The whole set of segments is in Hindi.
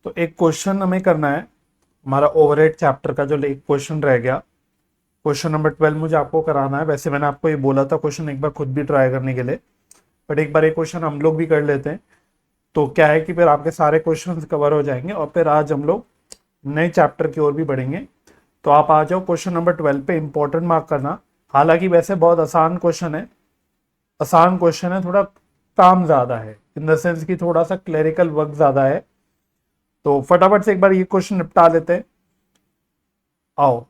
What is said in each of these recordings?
तो एक क्वेश्चन हमें करना है, हमारा ओवरहेड चैप्टर का जो एक क्वेश्चन रह गया, क्वेश्चन नंबर 12 मुझे आपको कराना है। वैसे मैंने आपको ये बोला था क्वेश्चन एक बार खुद भी ट्राई करने के लिए, बट एक बार एक क्वेश्चन हम लोग भी कर लेते हैं। तो क्या है कि फिर आपके सारे क्वेश्चंस कवर हो जाएंगे और फिर आज हम लोग नए चैप्टर की ओर भी बढ़ेंगे। तो आप आ जाओ क्वेश्चन नंबर 12 पे, इंपॉर्टेंट मार्क करना। हालांकि वैसे बहुत आसान क्वेश्चन है, आसान क्वेश्चन है, थोड़ा काम ज्यादा है इन द सेंस कि थोड़ा सा क्लेरिकल वर्क ज्यादा है। तो फटाफट से एक बार ये क्वेश्चन निपटा लेते हैं। आओ,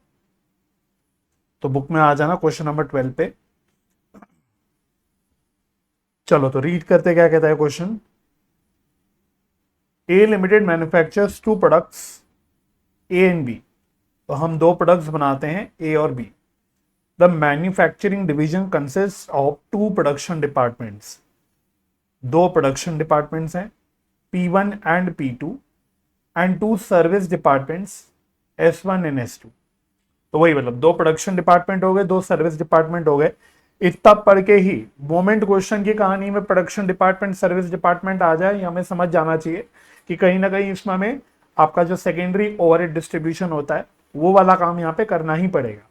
तो बुक में आ जाना क्वेश्चन नंबर 12 पे। चलो तो रीड करते, क्या कहता है question. A limited manufactures two products A and B. तो हम दो प्रोडक्ट्स बनाते हैं ए और B. The manufacturing division consist of two production departments. दो प्रोडक्शन डिपार्टमेंट्स हैं, P1 and P2, and two service departments S1 and S2। तो वही मतलब दो प्रोडक्शन डिपार्टमेंट हो गए, दो सर्विस डिपार्टमेंट हो गए। इतना पढ़ के ही मोमेंट क्वेश्चन की कहानी में प्रोडक्शन डिपार्टमेंट सर्विस डिपार्टमेंट आ जाए, ये हमें समझ जाना चाहिए कि कहीं ना कहीं इसमें हमें आपका जो सेकेंडरी ओवरहेड डिस्ट्रीब्यूशन होता है वो वाला काम यहाँ पे करना ही पड़ेगा,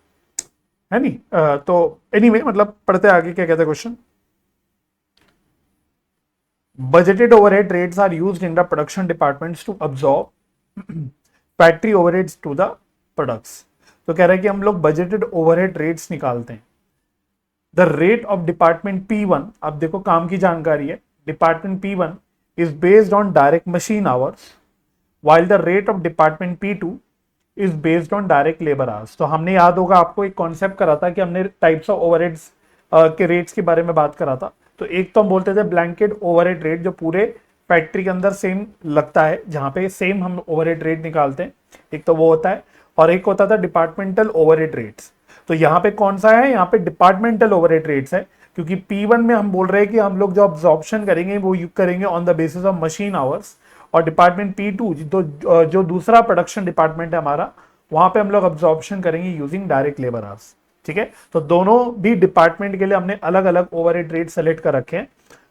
है नहीं। तो एनीवे मतलब पढ़ते आगे, क्या कहते हैं question. Budgeted overhead rates are used in the production departments to absorb factory overheads to the products. तो कह रहा है कि हम लोग बजटेड ओवरहेड रेट्स निकालते हैं। The rate of department P1, अब देखो काम की जानकारी है, department P1 is based on direct machine hours, while the rate of department P2 is based on direct labor hours। तो हमने याद होगा आपको एक कॉन्सेप्ट करा था कि हमने टाइप्स ऑफ ओवरहेड्स के रेट्स के बारे में बात करा था। तो एक तो हम बोलते थे ब्लैंकेट ओवरहेड रेट, जो पूरे फैक्ट्री के अंदर सेम लगता है, जहां पे सेम हम ओवरहेड रेट निकालते हैं, एक तो वो होता है। और एक होता था डिपार्टमेंटल ओवरहेड रेट्स। तो यहाँ पे कौन सा है, यहाँ पे डिपार्टमेंटल ओवरहेड रेट्स है, क्योंकि P1 में हम बोल रहे हैं कि हम लोग जो अब्जॉर्प्शन करेंगे वो करेंगे on the basis of machine hours. और डिपार्टमेंट P2 जो दूसरा प्रोडक्शन डिपार्टमेंट है हमारा, वहां पे हम लोग अब्जॉर्प्शन करेंगे यूजिंग डायरेक्ट लेबर आवर्स। ठीक है, तो दोनों भी डिपार्टमेंट के लिए हमने अलग अलग ओवरहेड रेट सेलेक्ट कर रखे हैं।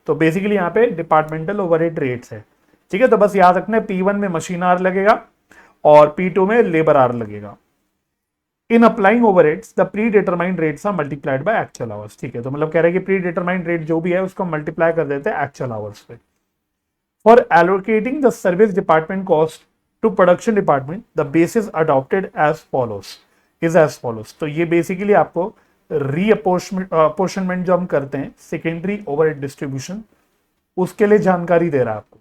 तो बेसिकली यहाँ पे डिपार्टमेंटल ओवरहेड रेट्स है। ठीक है, तो बस याद रखना है P1 में मशीन आवर लगेगा और P2 में लेबर आवर लगेगा। In applying overheads the predetermined rates are multiplied by actual hours. ठीक है, तो मतलब कह रहे हैं कि प्री डिटरमाइंड रेट जो भी है उसको मल्टीप्लाई कर देते हैं एक्चुअल आवर्स पे। For allocating the service department cost to production department, the basis adopted as follows is as follows। तो ये बेसिकली आपको रीअपोर्शनमेंट जो हम करते हैं सेकेंडरी ओवरहेड डिस्ट्रीब्यूशन, उसके लिए जानकारी दे रहा है आपको।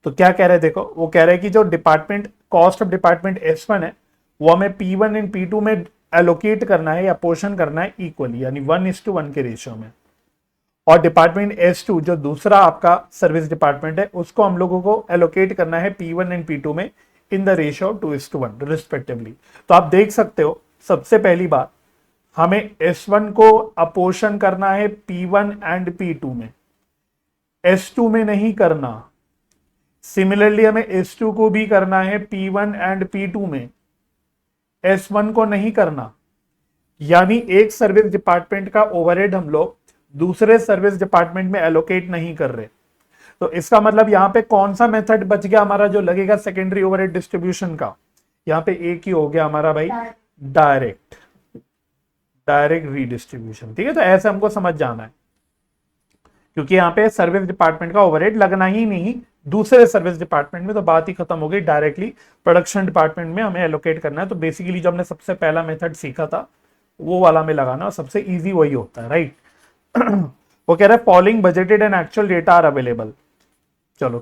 तो क्या कह रहे हैं देखो, वो कह रहे हैं कि जो department cost of department S1 है वो हमें P1 एंड P2 में एलोकेट करना है या पोर्शन करना है इक्वली, यानी 1:1 के रेशियो में। और डिपार्टमेंट S2 जो दूसरा आपका सर्विस डिपार्टमेंट है, उसको हम लोगों को एलोकेट करना है P1 एंड P2 में इन द रेशियो 2:1 रिस्पेक्टिवली। तो आप देख सकते हो, सबसे पहली बात, हमें S1 को अपोर्शन करना है P1 एंड P2 में, S2 में नहीं करना। सिमिलरली हमें S2 को भी करना है P1 एंड P2 में, S1 को नहीं करना। यानी एक सर्विस डिपार्टमेंट का ओवरहेड हम लोग दूसरे सर्विस डिपार्टमेंट में एलोकेट नहीं कर रहे। तो इसका मतलब यहां पे कौन सा मेथड बच गया हमारा जो लगेगा सेकेंडरी ओवरहेड डिस्ट्रीब्यूशन का, यहां पे एक ही हो गया हमारा भाई, डायरेक्ट रीडिस्ट्रीब्यूशन। ठीक है, तो ऐसे हमको समझ जाना है, क्योंकि यहाँ पे सर्विस डिपार्टमेंट का ओवरहेड लगना ही नहीं दूसरे सर्विस डिपार्टमेंट में, तो बात ही खत्म हो गई। डायरेक्टली प्रोडक्शन डिपार्टमेंट में हमें एलोकेट करना है। तो बेसिकली जो हमने सबसे पहला मेथड सीखा था वो वाला में लगाना, और सबसे इजी वही होता है, राइट। वो कह रहा है following budgeted and actual data are available. चलो,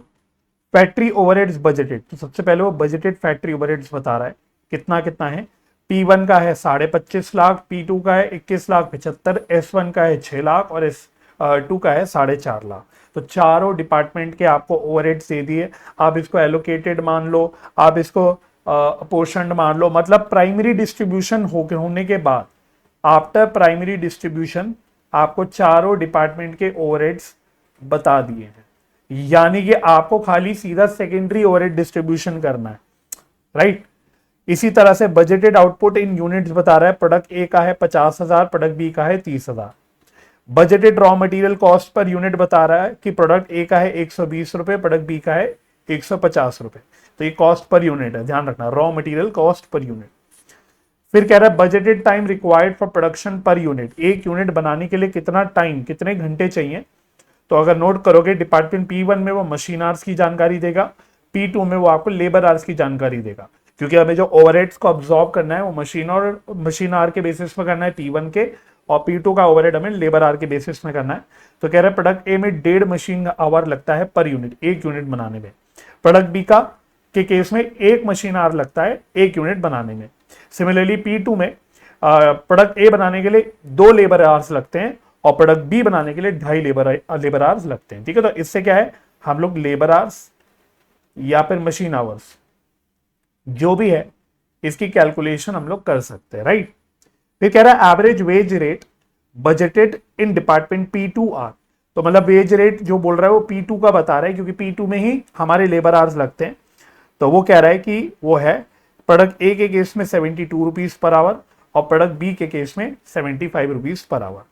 फैक्ट्री ओवरहेड्स बजटेड, तो सबसे पहले वो बजटेड फैक्ट्री ओवरहेड्स बता रहा है कितना कितना है। P1 का है 25.5 लाख, P2 का है 21,75,000, S1 का है 6 लाख और S2 का है 4.5 लाख। तो चारों डिपार्टमेंट के आपको ओवरहेड्स दे दिए। आप इसको एलोकेटेड मान लो, आप इसको अपोर्शनड मान लो, मतलब प्राइमरी डिस्ट्रीब्यूशन होने के बाद, आफ्टर प्राइमरी डिस्ट्रीब्यूशन आपको चारों डिपार्टमेंट के ओवरहेड्स बता दिए हैं। यानी कि आपको खाली सीधा सेकेंडरी ओवरहेड डिस्ट्रीब्यूशन करना है, राइट। इसी तरह से बजटेड आउटपुट इन यूनिट्स बता रहा है, प्रोडक्ट ए का है 50,000, प्रोडक्ट बी का है 30,000। Budgeted raw material cost per unit बता रहा है कि प्रोडक्ट ए का है 120 रुपए, प्रोडक्ट बी का है 150 रुपए। तो ये कॉस्ट पर यूनिट है, ध्यान रखना, raw material cost per unit. फिर कह रहा है budgeted time required for production per unit, एक यूनिट बनाने के लिए कितना टाइम, कितने घंटे चाहिए। तो अगर नोट करोगे डिपार्टमेंट P1 में वो मशीन आवर्स की जानकारी देगा, P2 में वो आपको लेबर आवर्स की जानकारी देगा, क्योंकि हमें जो ओवरहेड्स को अब्सॉर्ब करना है वो मशीन आवर के बेसिस में करना है P1 के, और P2 का ओवरहेड हमें लेबर आवर के बेसिस में करना है। तो कह रहा है प्रोडक्ट ए में 1.5 मशीन आवर लगता है पर यूनिट, एक यूनिट बनाने में। प्रोडक्ट बी का के केस में 1 मशीन आवर लगता है एक यूनिट बनाने में। सिमिलरली P2 में प्रोडक्ट ए बनाने के लिए 2 लेबर आवर्स लगते हैं और प्रोडक्ट बी बनाने के लिए 2.5 लेबर आवर्स लगते हैं। ठीक है, तो इससे क्या है, हम लोग लेबर आवर्स या फिर मशीन आवर्स जो भी है इसकी कैलकुलेशन हम लोग कर सकते हैं, राइट। फिर कह रहा है average wage rate budgeted in department P2 are. तो मतलब वेज रेट जो बोल रहा है वो P2 का बता रहा है, क्योंकि P2 में ही हमारे लेबर आवर्स लगते हैं। तो वो कह रहा है कि वो है प्रोडक्ट ए के केस में 72 रुपीज पर आवर और प्रोडक्ट बी के केस में 75 rupees per hour.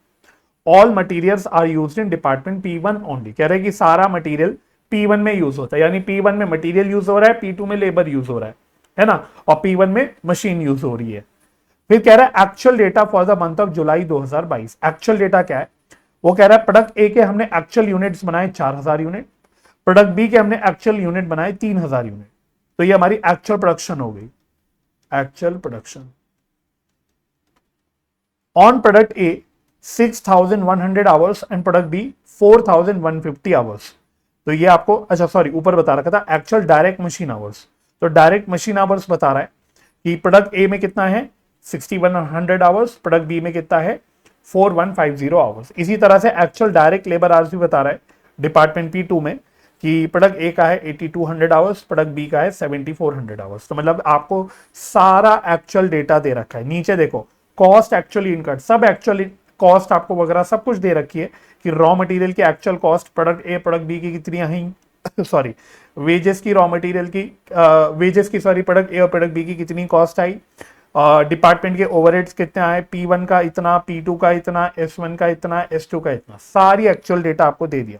All materials are used in department P1 only. कह रहे हैं कि सारा मटीरियल P1 में यूज होता है, यानी P1 में मटीरियल यूज हो रहा है, P2 में लेबर यूज हो रहा है ना, और P1 में मशीन यूज हो रही है। फिर कह रहा है actual data for the month of July 2022। Actual data क्या है, वो कह रहा है प्रोडक्ट ए के हमने एक्चुअल यूनिट्स बनाए 4000 यूनिट, प्रोडक्ट बी के हमने एक्चुअल यूनिट बनाए 3000 यूनिट। तो ये हमारी एक्चुअल प्रोडक्शन हो गई, actual production. On product A 6100 hours and product B 4150 hours. तो ये आपको, अच्छा सॉरी, ऊपर बता रखा था एक्चुअल डायरेक्ट मशीन आवर्स। तो डायरेक्ट मशीन आवर्स बता रहा है कि प्रोडक्ट ए में कितना है 6100 आवर्स, प्रोडक्ट बी में कितना है 4150 आवर्स। इसी तरह से एक्चुअल डायरेक्ट लेबर आवर्स भी बता रहा है डिपार्टमेंट P2 में कि प्रोडक्ट ए का है 8200 आवर्स, प्रोडक्ट बी का है 7400 आवर्स। तो मतलब आपको सारा एक्चुअल डेटा दे रखा है। नीचे देखो कॉस्ट एक्चुअली इनकट, सब एक्चुअली कॉस्ट आपको वगैरह सब कुछ दे रखी है कि रॉ मटेरियल की actual cost product A product B की कितनी आई सॉरी वेजेस की, रॉ मटेरियल की वेजेस की सॉरी प्रोडक्ट ए और प्रोडक्ट बी की कितनी कॉस्ट आई, डिपार्टमेंट के ओवरहेड्स कितने आए, P1 का इतना, P2 का इतना, S1 का इतना, S2 का इतना, सारी एक्चुअल डेटा आपको दे दिया।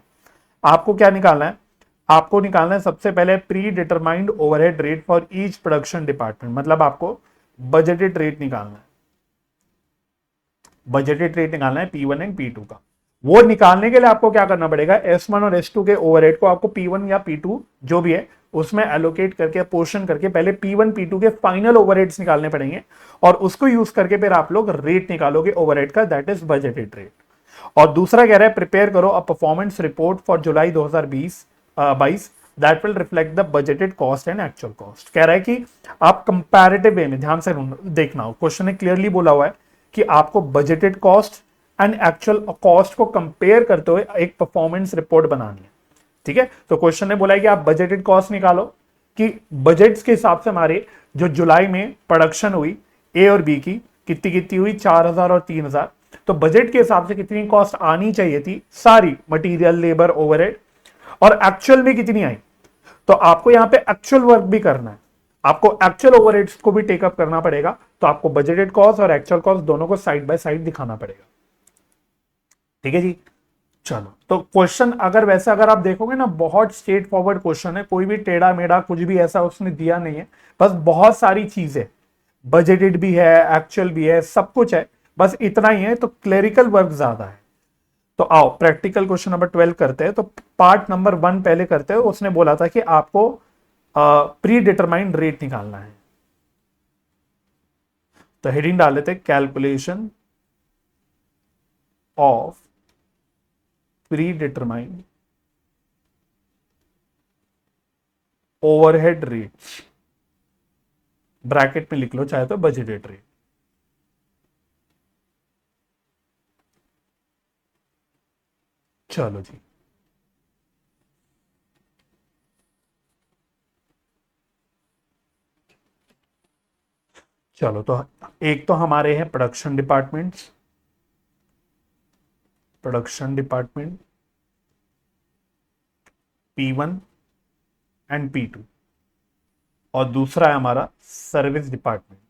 आपको क्या निकालना है, आपको निकालना है सबसे पहले pre determined overhead rate for each production department, मतलब आपको बजटेड रेट निकालना है। बजटेड रेट निकालना है P1 एंड P2 का। वो निकालने के लिए आपको क्या करना पड़ेगा, S1 और S2 के ओवरहेड को आपको P1 या P2 जो भी है उसमें एलोकेट करके, पोर्शन करके पहले P1 P2 के फाइनल ओवरहेड्स निकालने पड़ेंगे और उसको यूज करके फिर आप लोग रेट निकालोगे ओवरहेड का, दैट इज बजटेड रेट। और दूसरा कह रहा है प्रिपेयर करो a performance report for July 2022 that will reflect the budgeted cost and actual cost. कह रहा है कि आप कंपैरेटिव वे में ध्यान से देखना हो, क्वेश्चन ने क्लियरली बोला हुआ है कि आपको budgeted cost and actual cost को कंपेयर करते हुए एक परफॉर्मेंस रिपोर्ट बनानी है। ठीक है, तो क्वेश्चन ने बोला है कि आप बजटेड कॉस्ट निकालो कि बजट्स के हिसाब से हमारे जो जुलाई में प्रोडक्शन हुई ए और बी की कितनी कितनी हुई 4000 और 3000, तो बजट के हिसाब से कितनी कॉस्ट आनी चाहिए थी सारी, मटेरियल लेबर ओवरहेड, और एक्चुअल में कितनी आई। तो आपको यहां पे एक्चुअल वर्क भी करना है, आपको एक्चुअल ओवरहेड्स को भी टेकअप करना पड़ेगा। तो आपको बजटेड कॉस्ट और एक्चुअल कॉस्ट दोनों को साइड बाय साइड दिखाना पड़ेगा। ठीक है जी, चलो। तो क्वेश्चन अगर वैसे अगर आप देखोगे ना, बहुत स्ट्रेट फॉरवर्ड क्वेश्चन है, कोई भी टेढ़ा मेढ़ा कुछ भी ऐसा उसने दिया नहीं है, बस बहुत सारी चीजें, बजटेड भी है, एक्चुअल भी है, सब कुछ है, बस इतना ही है। तो क्लेरिकल वर्क ज्यादा है। तो आओ प्रैक्टिकल क्वेश्चन नंबर 12 करते हैं। तो पार्ट नंबर 1 पहले करते हैं। उसने बोला था कि आपको प्री डिटरमाइंड रेट निकालना है। तो हेडिंग डाल लेते हैं calculation of pre determined overhead rates, bracket में लिख लो चाहे तो बजटेड रेट। चलो जी, चलो। तो एक तो हमारे हैं production departments, production department P1 and P2, और दूसरा है हमारा service department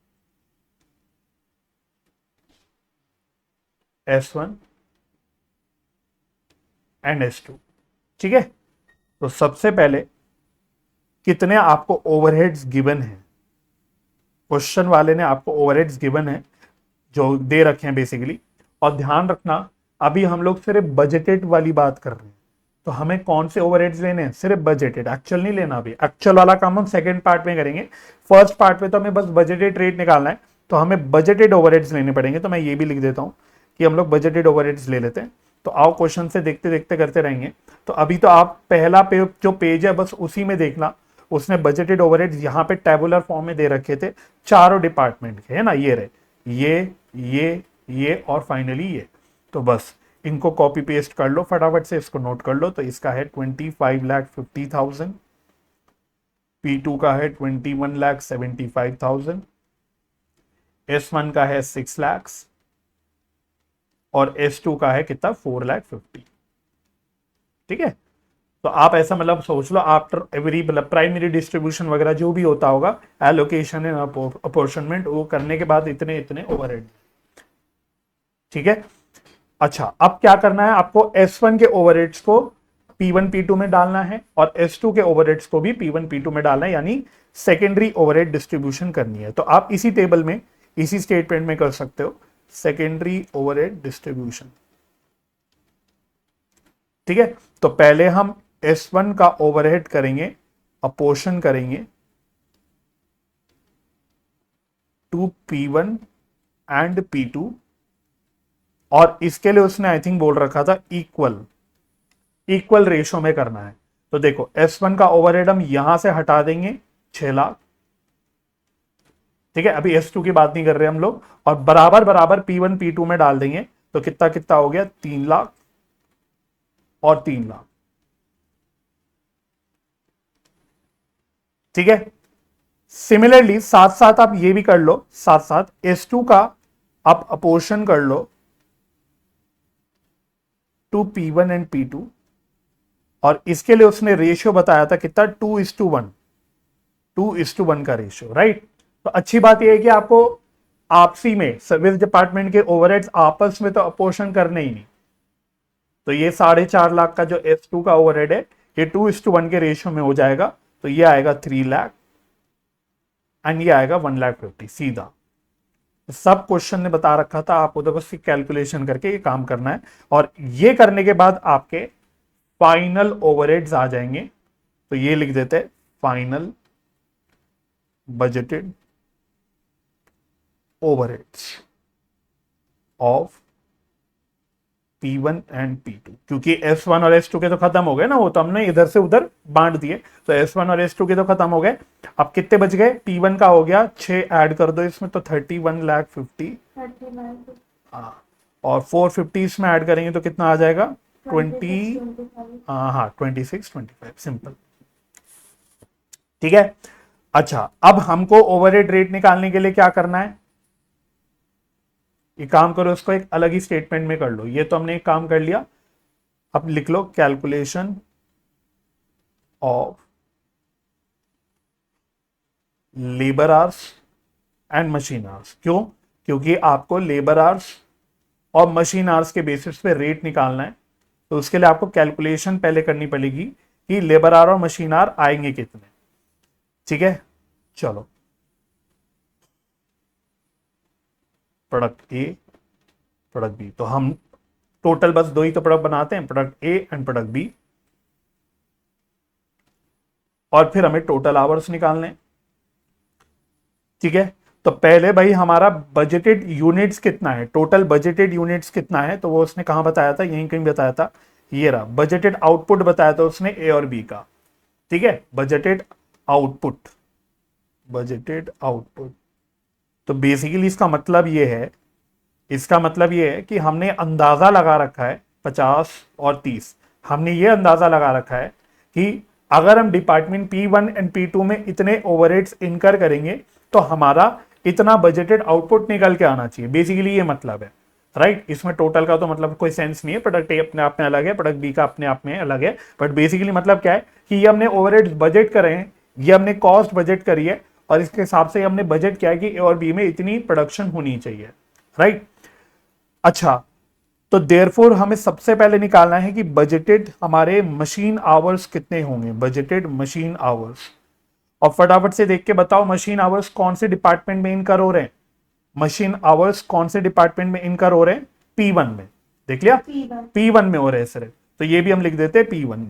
S1 and S2। ठीक है, तो सबसे पहले कितने आपको ओवरहेड्स गिवन है, क्वेश्चन वाले ने आपको ओवरहेड्स गिवन है जो दे रखे हैं बेसिकली। और ध्यान रखना अभी हम लोग सिर्फ बजटेड वाली बात कर रहे हैं, तो हमें कौन से ओवरहेड्स लेने हैं, सिर्फ बजटेड, एक्चुअल नहीं लेना। अभी एक्चुअल वाला काम हम सेकंड पार्ट में करेंगे, फर्स्ट पार्ट में तो हमें बस बजटेड रेट निकालना है, तो हमें बजटेड ओवरहेड्स लेने पड़ेंगे। तो मैं ये भी लिख देता हूं कि हम लोग बजटेड ओवरहेड्स ले लेते हैं। तो आओ क्वेश्चन से देखते देखते करते रहेंगे। तो अभी तो आप पहला जो पेज है बस उसी में देखना, उसने बजटेड ओवरहेड्स यहाँ पे टेबुलर फॉर्म में दे रखे थे चारों डिपार्टमेंट के, है ना, ये रहे, ये और फाइनली ये। तो बस इनको कॉपी पेस्ट कर लो फटाफट से, इसको नोट कर लो। तो इसका है 25,50,000, P2 का है 21,75,000, S1 का है 6 लाख और S2 का है कितना 4,50,000। ठीक है, तो आप ऐसा मतलब सोच लो आफ्टर एवरी मतलब प्राइमरी डिस्ट्रीब्यूशन वगैरह जो भी होता होगा, एलोकेशन एंड अपॉर्शनमेंट, वो करने के बाद इतने इतने ओवरहेड। ठीक है, अच्छा अब क्या करना है आपको, S1 के ओवरहेड्स को P1 P2 में डालना है और S2 के ओवरहेड्स को भी P1 P2 में डालना है, यानी सेकेंडरी ओवरहेड डिस्ट्रीब्यूशन करनी है। तो आप इसी टेबल में इसी स्टेटमेंट में कर सकते हो, सेकेंडरी ओवरहेड डिस्ट्रीब्यूशन। ठीक है, तो पहले हम S1 का ओवरहेड करेंगे, अपोर्शन करेंगे टू P1 एंड P2, और इसके लिए उसने आई थिंक बोल रखा था इक्वल रेशो में करना है। तो देखो S1 का ओवरहेड हम यहां से हटा देंगे 6 लाख। ठीक है, अभी S2 की बात नहीं कर रहे हम लोग, और बराबर बराबर P1 P2 में डाल देंगे। तो कितना कितना हो गया, 3 लाख और 3 लाख। ठीक है, सिमिलरली साथ साथ आप ये भी कर लो, साथ साथ S2 का आप अपोर्शन कर लो टू P1 एंड P2, और इसके लिए उसने रेशियो बताया था कितना, 2:1, 2:1 का रेशियो, राइट। तो अच्छी बात यह है कि आपको आपसी में सर्विस डिपार्टमेंट के ओवरहेड्स आपस में तो अपोर्शन करने ही नहीं। तो ये 4.5 लाख का जो S2 का ओवरहेड है, ये 2:1 के रेशियो में हो जाएगा। तो ये आएगा 3 लाख एंड ये आएगा 1,50,000 सीधा। सब क्वेश्चन ने बता रखा था, आपको तो बस कैलकुलेशन करके ये काम करना है, और ये करने के बाद आपके फाइनल ओवरहेड्स आ जाएंगे। तो ये लिख देते हैं final budgeted overheads of P1 and P2, क्योंकि S1 और S2 के तो खत्म हो गए ना, वो तो हमने इधर से उधर बांट दिए। तो S1 और S2 के तो खत्म हो गए, अब कितने बच गए, P1 का हो गया 6, ऐड कर दो इसमें तो 31,50,000, हाँ, और 450 इसमें ऐड करेंगे तो कितना आ जाएगा, 20, हाँ 26-25, सिंपल। ठीक है, अच्छा अब हमको ओवरहेड रेट निकालने के लिए क्या करना है, ये काम करो, इसको एक अलग ही स्टेटमेंट में कर लो। ये तो हमने एक काम कर लिया, अब लिख लो calculation of labour hours and machine hours. क्यों, क्योंकि आपको लेबर आवर्स और मशीन आवर्स के बेसिस पे रेट निकालना है। तो उसके लिए आपको कैलकुलेशन पहले करनी पड़ेगी कि लेबर आवर और मशीन आवर आएंगे कितने। ठीक है, चलो प्रोडक्ट ए प्रोडक्ट बी, तो हम टोटल बस दो ही तो प्रोडक्ट बनाते हैं, product A and product B, और फिर हमें टोटल आवर्स निकालने हैं। ठीक है, तो पहले भाई हमारा बजटेड यूनिट्स कितना है, टोटल बजटेड यूनिट्स कितना है, तो वो उसने कहां बताया था, यहीं कहीं बताया था, ये रहा बजटेड आउटपुट बताया था उसने ए और बी का। ठीक है, बजटेड आउटपुट, बजटेड आउटपुट। तो बेसिकली इसका मतलब ये है, इसका मतलब ये है कि हमने अंदाजा लगा रखा है 50 और 30, हमने ये अंदाजा लगा रखा है कि अगर हम डिपार्टमेंट P1 एंड P2 में इतने ओवरहेड्स इनकर करेंगे तो हमारा इतना बजटेड आउटपुट निकल के आना चाहिए, बेसिकली ये मतलब है, राइट। इसमें टोटल का तो मतलब कोई सेंस नहीं है, प्रोडक्ट ए अपने आप में अलग है, प्रोडक्ट बी का अपने आप में अलग है, बट बेसिकली मतलब क्या है कि ये हमने ओवरहेड्स बजट करे हैं, ये हमने कॉस्ट बजट करी है, और इसके हिसाब से हमने बजट किया है कि ए और बी में इतनी प्रोडक्शन होनी चाहिए, राइट। अच्छा, तो देयरफॉर हमें सबसे पहले निकालना है कि बजटेड हमारे मशीन आवर्स कितने होंगे, बजटेड मशीन आवर्स। और फटाफट से देख के बताओ मशीन आवर्स कौन से डिपार्टमेंट में इनकर हो रहे हैं, मशीन आवर्स कौन से डिपार्टमेंट में इनकर हो रहे हैं, P1 में। देख लिया, P1 में हो रहे हैं सिर्फ, तो ये भी हम लिख देते हैं P1।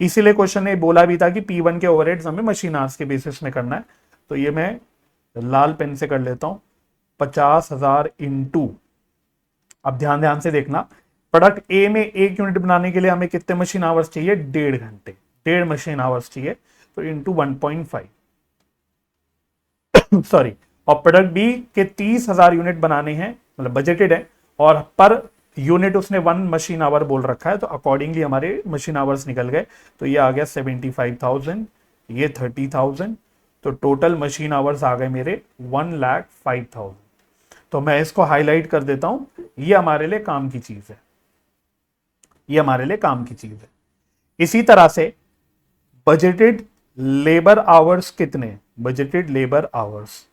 इसीलिए क्वेश्चन ने बोला भी था कि P1 के ओवरहेड्स हमें मशीन आवर्स के बेसिस में करना है। तो ये मैं लाल पेन से कर लेता हूं, 50,000 इंटू, अब ध्यान ध्यान से देखना, प्रोडक्ट ए में 1 यूनिट बनाने के लिए हमें कितने मशीन आवर्स चाहिए, 1.5 घंटे, 1.5 मशीन आवर्स चाहिए, तो इंटू 1.5 सॉरी। और प्रोडक्ट बी के 30,000 यूनिट बनाने हैं, मतलब बजटेड है, और पर यूनिट उसने 1 मशीन आवर बोल रखा है, तो अकॉर्डिंगली हमारे मशीन आवर्स निकल गए। तो ये आ गया 75,000, ये 30,000, तो टोटल मशीन आवर्स आ गए मेरे 1,05,000। तो मैं इसको हाईलाइट कर देता हूं, ये हमारे लिए काम की चीज है, ये हमारे लिए काम की चीज है। इसी तरह से बजटेड लेबर आवर्स कितने, बजटेड लेबर आवर्स,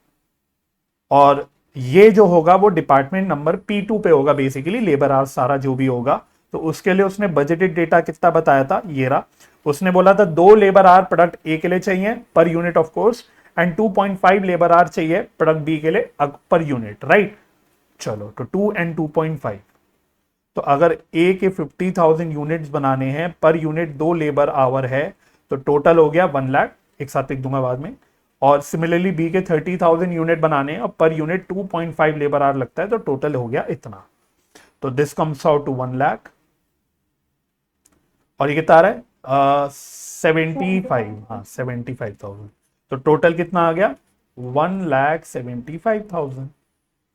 और ये जो होगा वो डिपार्टमेंट नंबर P2 पे होगा, बेसिकली लेबर आवर्स सारा जो भी होगा। तो उसके लिए उसने बजटेड डेटा कितना बताया था, ये रहा। उसने बोला था 2 लेबर आवर प्रोडक्ट ए के लिए चाहिए per unit of course, and 2.5 labour our चाहिए प्रोडक्ट बी के लिए पर यूनिट, राइट। चलो, तो 2 एंड 2.5, तो अगर ए के 50,000 यूनिट्स बनाने हैं, पर यूनिट 2 लेबर आवर है, तो टोटल हो गया 1 लाख, एक साथ लिख दूंगा बाद में। और सिमिलरली बी के 30,000 यूनिट बनाने हैं और पर यूनिट 2.5 लेबर आवर लगता है, तो टोटल हो गया इतना। तो this comes out to 1 lakh, और ये कितना आ रहा है 75, हाँ 75,000, तो टोटल कितना आ गया 1,75,000।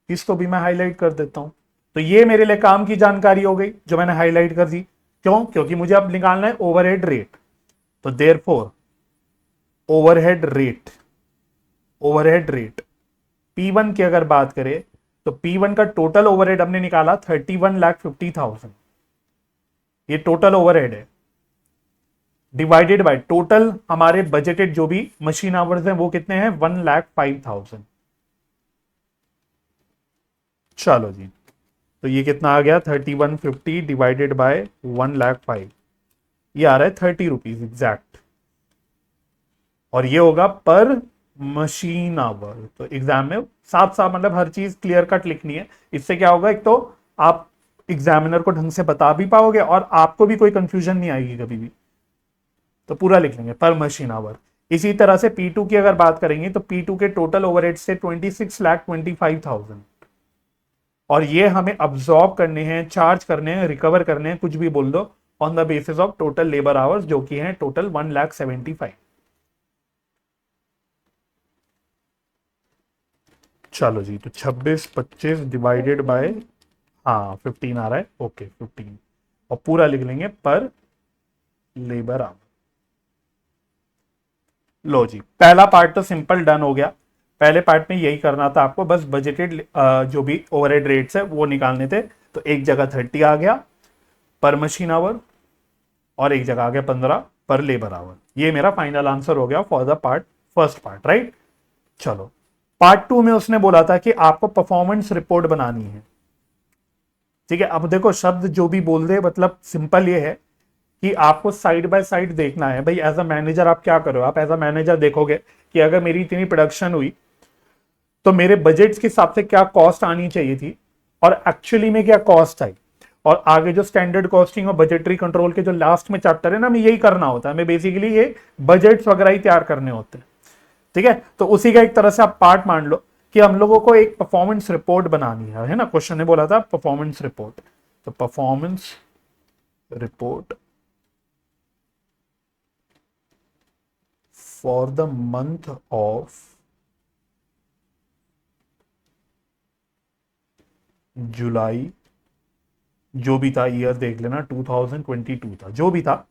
इसको भी मैं हाईलाइट कर देता हूं। तो ये मेरे लिए काम की जानकारी हो गई जो मैंने हाईलाइट कर दी। क्यों, क्योंकि मुझे अब निकालना है ओवरहेड रेट। तो therefore overhead rate, overhead rate P1 की अगर बात करें, तो P1 का टोटल ओवरहेड हमने निकाला 31,50,000, ये टोटल ओवरहेड है, डिवाइडेड बाय टोटल हमारे बजटेड जो भी मशीन आवर्स हैं वो कितने हैं 1,05,000। चलो जी, तो ये कितना आ गया 3150 डिवाइडेड बाय 1,05,000, ये आ रहा है 30 रुपीज एग्जैक्ट, और ये होगा पर मशीन आवर। तो एग्जाम में साफ साफ मतलब हर चीज क्लियर कट लिखनी है। इससे क्या होगा, एक तो आप एग्जामिनर को ढंग से बता भी पाओगे और आपको भी कोई कंफ्यूजन नहीं आएगी कभी भी। तो पूरा लिख लेंगे पर मशीन आवर। इसी तरह से P2 की अगर बात करेंगे, तो P2 के टोटल ओवरहेड से 26,25,000, और ये हमें अब्सॉर्ब करने हैं, चार्ज करने हैं, रिकवर करने हैं, कुछ भी बोल दो, on the basis of total labour hours जो कि हैं टोटल 1,75,000। चलो जी, तो 26 डिवाइडेड बाय, हाँ 15 आ रहा है, ओके 15, और पूरा लिख लेंगे पर लेबर आवर। लो जी, पहला पार्ट तो सिंपल डन हो गया। पहले पार्ट में यही करना था आपको, बस बजटेड जो भी ओवरहेड रेट्स है वो निकालने थे। तो एक जगह 30 आ गया पर मशीन आवर, और एक जगह आ गया 15 पर लेबर आवर। ये मेरा फाइनल आंसर हो गया for the part first part, right. चलो, पार्ट 2 में उसने बोला था कि आपको परफॉर्मेंस रिपोर्ट बनानी है, ठीक है। अब देखो, शब्द जो भी बोल दे, मतलब सिंपल ये है कि आपको साइड बाय साइड देखना है। भाई एज अ मैनेजर आप क्या करो, आप एज अ मैनेजर देखोगे कि अगर मेरी इतनी प्रोडक्शन हुई तो मेरे बजट्स के हिसाब से क्या कॉस्ट आनी चाहिए थी और एक्चुअली में क्या कॉस्ट आई। और आगे जो स्टैंडर्ड कॉस्टिंग और बजटरी कंट्रोल के जो लास्ट में चैप्टर है ना, हमें यही करना होता है, हमें बेसिकली ये बजट्स वगैरह ही तैयार करने होते हैं, ठीक है। तो उसी का एक तरह से आप पार्ट मान लो कि हम लोगों को एक परफॉर्मेंस रिपोर्ट बनानी है ना। क्वेश्चन ने बोला था परफॉर्मेंस रिपोर्ट, तो performance report for the month of जुलाई, जो भी था ईयर देख लेना 2022 था, जो भी था,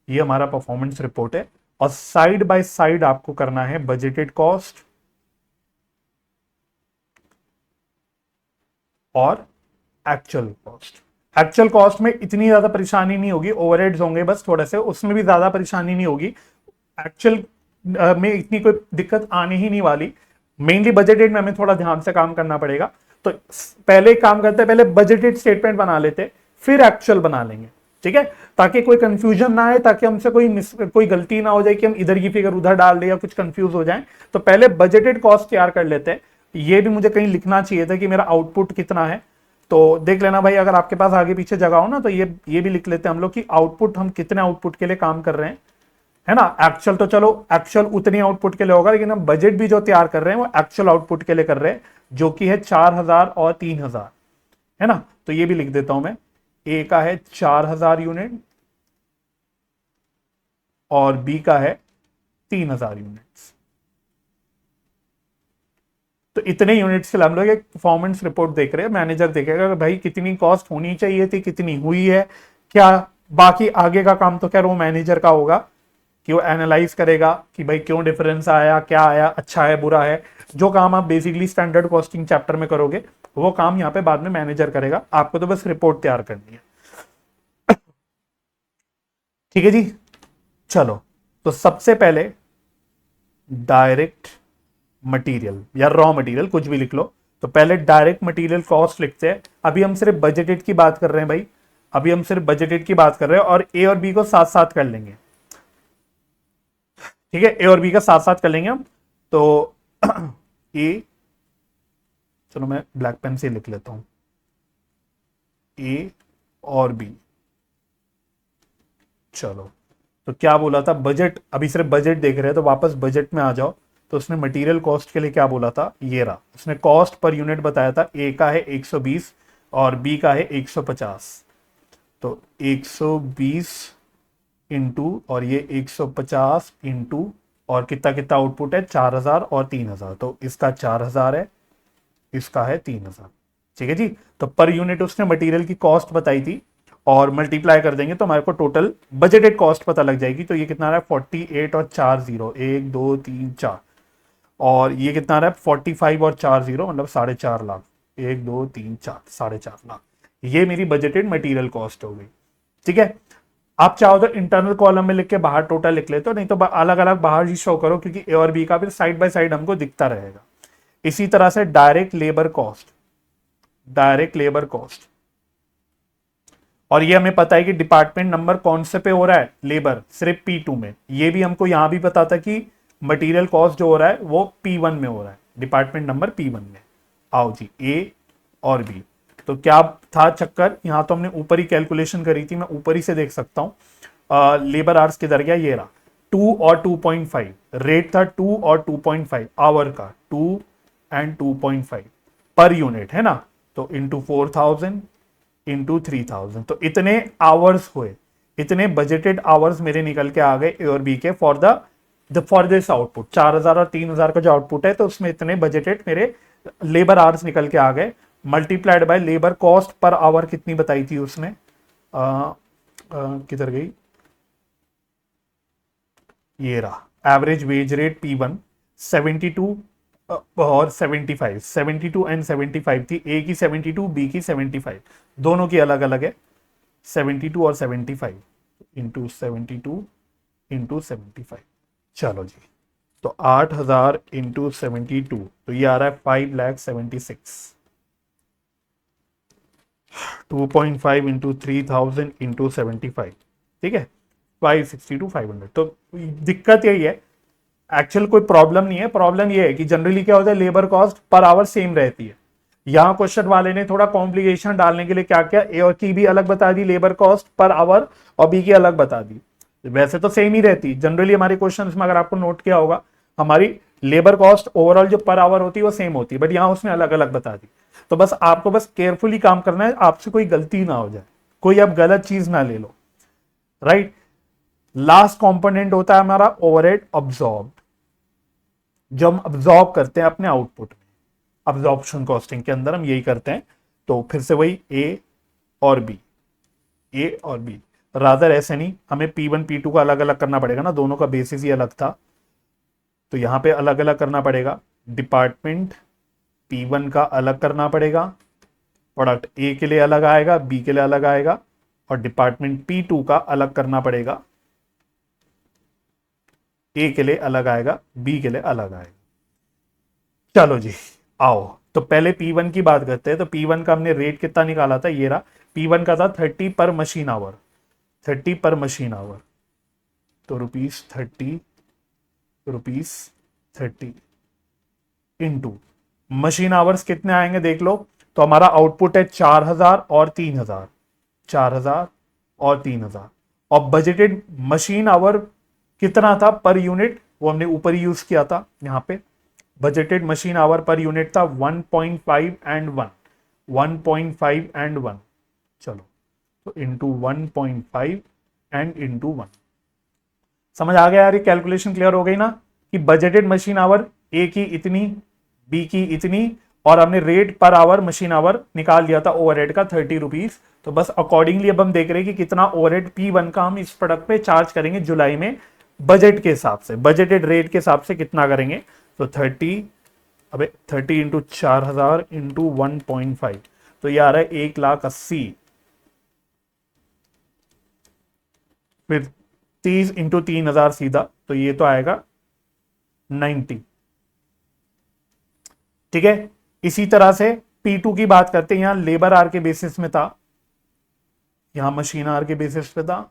ये हमारा परफॉर्मेंस रिपोर्ट है। और साइड बाय साइड आपको करना है बजटेड कॉस्ट और एक्चुअल कॉस्ट। एक्चुअल कॉस्ट में इतनी ज्यादा परेशानी नहीं होगी, ओवरहेड्स होंगे बस थोड़े से, उसमें भी ज्यादा परेशानी नहीं होगी। एक्चुअल में इतनी कोई दिक्कत आने ही नहीं वाली। मेनली बजटेड में हमें थोड़ा ध्यान से काम करना पड़ेगा। तो पहले काम करते हैं, पहले बजटेड स्टेटमेंट बना लेते, फिर एक्चुअल बना लेंगे, ठीक है, ताकि कोई कंफ्यूजन ना आए, ताकि हमसे कोई गलती ना हो जाए कि हम इधर की फिगर उधर डाल दें या कुछ कंफ्यूज हो जाए। तो पहले बजटेड कॉस्ट तैयार कर लेते हैं। ये भी मुझे कहीं लिखना चाहिए था कि मेरा आउटपुट कितना है, तो देख लेना भाई, अगर आपके पास आगे पीछे जगह हो ना तो ये भी लिख लेते हैं हम लोग कि आउटपुट, हम कितने आउटपुट के लिए काम कर रहे हैं, है ना। एक्चुअल तो चलो एक्चुअल उतनी आउटपुट के लिए होगा, लेकिन हम बजट भी जो तैयार कर रहे हैं वो एक्चुअल आउटपुट के लिए कर रहे हैं, जो कि है 4000 और 3000, है ना। तो ये भी लिख देता हूं मैं, ए का है 4000 यूनिट और बी का है 3000 यूनिट्स। तो इतने यूनिट्स के लिए हम लोग एक परफॉर्मेंस रिपोर्ट देख रहे हैं। मैनेजर देखेगा कि भाई कितनी कॉस्ट होनी चाहिए थी, कितनी हुई है, क्या बाकी आगे का काम तो क्या वो मैनेजर का होगा कि वो एनालाइज करेगा कि भाई क्यों डिफरेंस आया, क्या आया, अच्छा है बुरा है। जो काम आप बेसिकली स्टैंडर्ड कॉस्टिंग चैप्टर में करोगे वो काम यहाँ पे बाद में मैनेजर करेगा, आपको तो बस रिपोर्ट तैयार करनी है। ठीक है जी, चलो। तो सबसे पहले डायरेक्ट मटेरियल या रॉ मटेरियल कुछ भी लिख लो। तो पहले डायरेक्ट मटेरियल कॉस्ट लिखते हैं। अभी हम सिर्फ बजटेड की बात कर रहे हैं भाई, अभी हम सिर्फ बजटेड की बात कर रहे हैं, और ए और बी को साथ साथ कर लेंगे। ठीक है, ए और बी का साथ साथ कर लेंगे हम। तो ए, चलो मैं ब्लैक पेन से लिख लेता हूं, ए और बी। चलो, तो क्या बोला था, बजट, अभी सिर्फ बजट देख रहे हैं तो वापस बजट में आ जाओ। तो उसने मटेरियल कॉस्ट के लिए क्या बोला था, ये रहा, उसने कॉस्ट पर यूनिट बताया था। ए का है 120 और बी का है 150। तो 120 इंटू और ये 150 इंटू, और कितना कितना आउटपुट है, 4000 और 3000। तो इसका 4000 है, इसका है 3000। ठीक है जी। तो पर यूनिट उसने मटेरियल की कॉस्ट बताई थी, और मल्टीप्लाई कर देंगे तो हमारे को टोटल बजटेड कॉस्ट पता लग जाएगी। तो ये कितना रहा है, 48 और 4 जीरो, 1 2 3 4, और ये कितना रहा है 45 और 4 जीरो, मतलब 4.5 लाख। 1 2 3 4, 4.5 लाख। ये मेरी बजटेड मटेरियल कॉस्ट हो गई। ठीक है, आप चाहो तो इंटरनल कॉलम में लिख के बाहर टोटल लिख लेते हो, नहीं तो अलग अलग बाहर ही शो करो, क्योंकि ए और बी का फिर साइड बाय साइड हमको दिखता रहेगा। इसी तरह से direct labour cost, direct labour cost, और ये हमें पता है कि डिपार्टमेंट नंबर कौन से पे हो रहा है, लेबर, सिर्फ P2 में। ये भी हमको यहां भी पता था कि मटेरियल कॉस्ट जो हो रहा है वो P1 में हो रहा है, डिपार्टमेंट नंबर P1 में। आओ जी, ए और बी। तो क्या था चक्कर, यहां तो हमने ऊपर ही कैलकुलेशन करी थी, मैं ऊपर ही से देख सकता हूं। लेबर आवर्स किधर गया, ये रहा, 2 और 2.5 रेट था, 2 और 2.5 आवर का, 2 एंड 2.5 पर यूनिट, है ना। तो इंटू 4000 इंटू 3000, तो इतने आवर्स हुए, इतने बजटेड आवर्स मेरे निकल के आ गए ए और बी के फॉर दिस आउटपुट। 4000 और 3000 का जो आउटपुट है, तो उसमें इतने बजटेड मेरे लेबर आवर्स निकल के आ गए, multiplied by labour cost per hour कितनी बताई थी उसने, किधर गई, ये रहा, एवरेज वेज रेट P1 72 और 75, 72 एंड 75 थी। ए की 72, बी की 75, दोनों की अलग अलग है, 72 और 75 इंटू 72 इंटू 75। चलो जी, तो 8000 इंटू 72, तो ये आ रहा है 5,76,000। 2.5 इंटू 3000 इंटू 75, ठीक है, 562 500। तो दिक्कत यही है, एक्चुअल कोई प्रॉब्लम नहीं है, प्रॉब्लम ये है कि जनरली क्या होता है, labour cost per hour same रहती है। यहां क्वेश्चन वाले ने थोड़ा कॉम्प्लिकेशन डालने के लिए क्या किया, ए और की भी अलग बता दी लेबर कॉस्ट पर आवर, और बी की अलग बता दी। वैसे तो सेम ही रहती जनरली हमारे क्वेश्चन में, अगर आपको नोट किया होगा, हमारी लेबर कॉस्ट ओवरऑल जो पर आवर होती है वो सेम होती है, बट यहां उसने अलग अलग बता दी। तो बस आपको बस केयरफुली काम करना है, आपसे कोई गलती ना हो जाए, कोई अब गलत चीज ना ले लो, राइट। लास्ट कंपोनेंट होता है हमारा ओवरहेड अब्सॉर्ब, जो हम अब्सॉर्ब करते हैं अपने आउटपुट में। अब्सॉर्प्शन कॉस्टिंग के अंदर हम यही करते हैं। तो फिर से वही ए और बी, ए और बी, रादर ऐसे नहीं, हमें P1 P2 का अलग अलग करना पड़ेगा ना, दोनों का बेसिस ही अलग था, तो यहां पे अलग अलग करना पड़ेगा। डिपार्टमेंट P1 का अलग करना पड़ेगा, प्रोडक्ट ए के लिए अलग आएगा, बी के लिए अलग आएगा, और डिपार्टमेंट P2 का अलग करना पड़ेगा, ए के लिए अलग आएगा, बी के लिए अलग आएगा। चलो जी, आओ तो पहले P1 की बात करते हैं। तो P1 का हमने रेट कितना निकाला था, ये रहा, P1 का था 30 पर मशीन आवर। 30 पर मशीन आवर, तो ₹30, ₹30 इंटू मशीन आवर्स कितने आएंगे देख लो। तो हमारा आउटपुट है 4000 और 3000, 4000 और 3000। और बजटेड मशीन आवर कितना था पर यूनिट, वो हमने ऊपर ही यूज किया था। यहां पे budgeted machine our per unit था 1.5 एंड 1, 1.5 एंड 1। चलो, तो इंटू 1.5 एंड इंटू 1। समझ आ गया यार, ये कैलकुलेशन क्लियर हो गई ना कि बजटेड मशीन आवर ए की इतनी, बी की इतनी, और हमने rate per hour machine our निकाल लिया था ओवरहेड का ₹30। तो बस अकॉर्डिंगली अब हम देख रहे हैं कि कितना ओवरहेड P1 का हम इस प्रोडक्ट पे चार्ज करेंगे जुलाई में, बजट के हिसाब से, बजटेड रेट के हिसाब से कितना करेंगे। तो 30, अबे 30 इंटू 4000 इंटू 1.5, तो ये आ रहा है 1,80,000। फिर 30 इंटू 3000 सीधा, तो ये तो आएगा 90। ठीक है, इसी तरह से P2 की बात करते हैं। यहां लेबर आर के बेसिस में था, यहां मशीन आर के बेसिस पे था,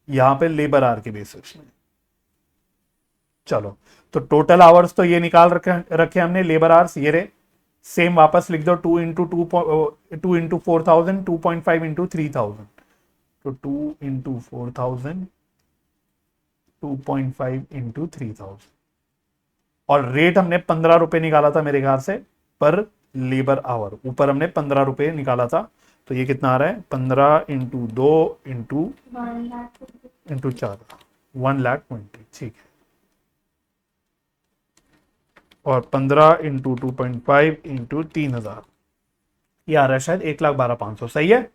यहां पे लेबर आर के बेसिस में। चलो, तो टोटल आवर्स तो ये निकाल रखे हमने, लेबर आवर्स ये रहे। सेम वापस लिख दो, 2 इंटू 2.5 इंटू 3000, तो 2 इंटू 4000, 2.5 इंटू 3000। और रेट हमने ₹15 निकाला था मेरे ख्याल से पर लेबर आवर, ऊपर हमने ₹15 निकाला था। तो ये कितना आ रहा है, 15 इंटू 2 इंटू 4, 1,20,000। ठीक है, और 15 इंटू 2.5 इंटू 3000, ये आ रहा है शायद 1,12,500। सही है,